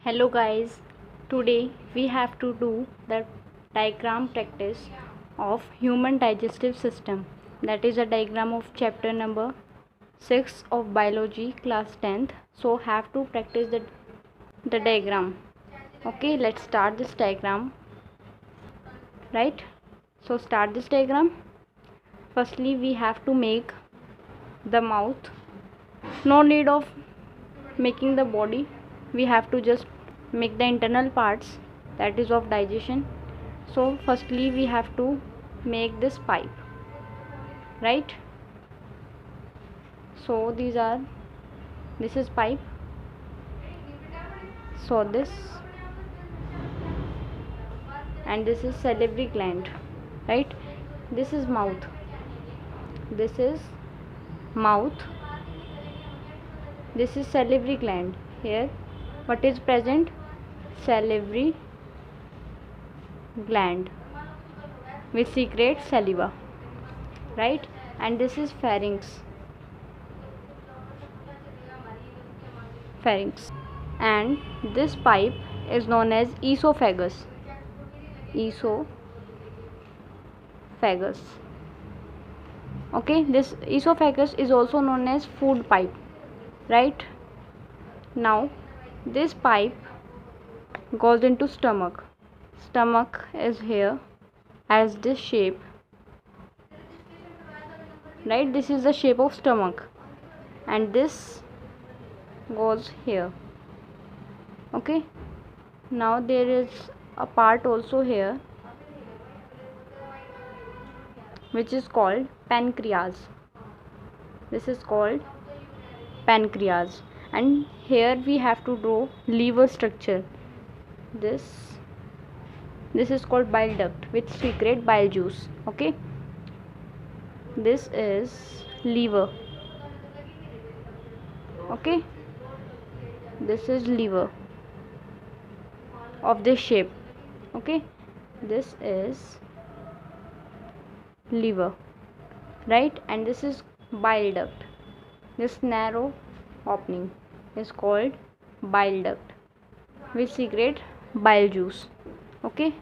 Hello guys, today we have to do the diagram practice of human digestive system. That is a diagram of chapter number 6 of biology class 10th. So have to practice the diagram. Okay, let's start this diagram. Right? So start this diagram. Firstly we have to make the mouth. No need of making the body, we have to just make the internal parts, that is of digestion. So firstly we have to make this pipe, right? So this is pipe, so this, and this is salivary gland, right? This is mouth, this is mouth, this is salivary gland. Here what is present? Salivary gland which secretes saliva, right? And this is pharynx, and this pipe is known as esophagus. Okay, this esophagus is also known as food pipe, right? Now this pipe goes into stomach. Stomach is here as this shape, right? This is the shape of stomach, and this goes here. Okay, now there is a part also here which is called pancreas. This is called pancreas, and here we have to draw liver structure. This is called bile duct which secrete bile juice. Okay, this is liver. Okay, this is liver of this shape. Okay, this is liver, right? And this is bile duct. This narrow opening is called bile duct which secrete bile juice. Okay,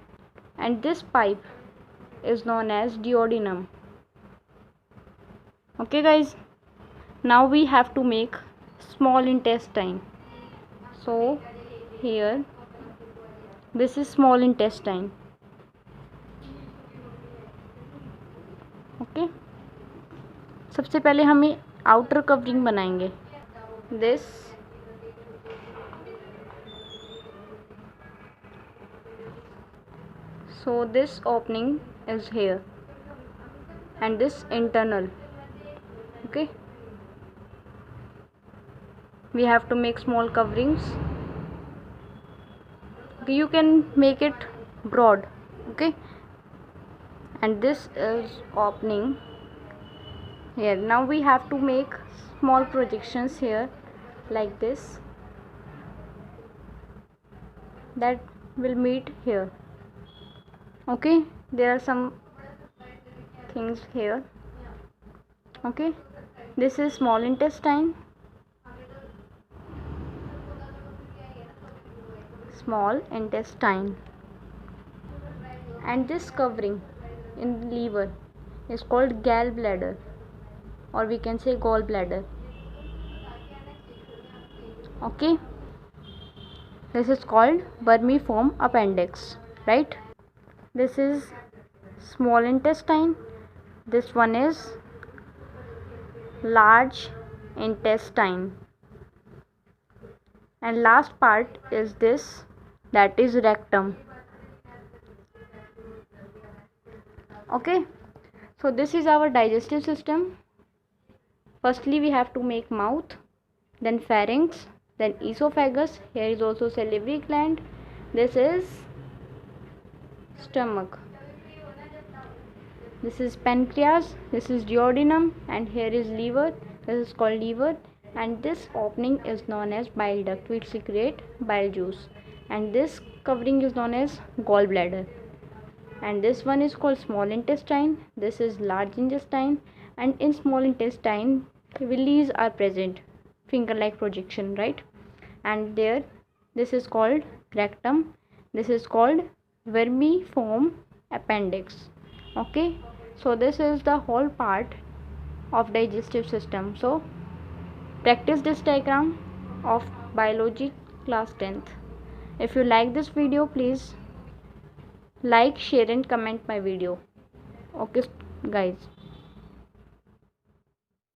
and this pipe is known as duodenum. Okay guys, now we have to make small intestine. So here this is small intestine. Okay, सबसे पहले हमें outer covering बनाएंगे. This, so this opening is here and this internal. Okay, we have to make small coverings. Okay, you can make it broad. Okay, and this is opening here. Now we have to make small projections here like this, that will meet here. Okay, there are some things here. Okay, this is small intestine, and this covering in the liver is called gallbladder, or we can say gallbladder. Okay, this is called vermiform appendix, right? This is small intestine, this one is large intestine, and last part is this, that is rectum. Okay, so this is our digestive system. Firstly we have to make mouth, then pharynx, then esophagus. Here is also salivary gland. This is stomach, this is pancreas, this is duodenum, and here is liver. This is called liver, and this opening is known as bile duct which secrete bile juice, and this covering is known as gallbladder, and this one is called small intestine. This is large intestine, and in small intestine villi are present, finger like projection, right? And there this is called rectum, this is called vermiform appendix. Okay, so this is the whole part of digestive system. So practice this diagram of biology class 10th. If you like this video, please like, share and comment my video. Okay guys.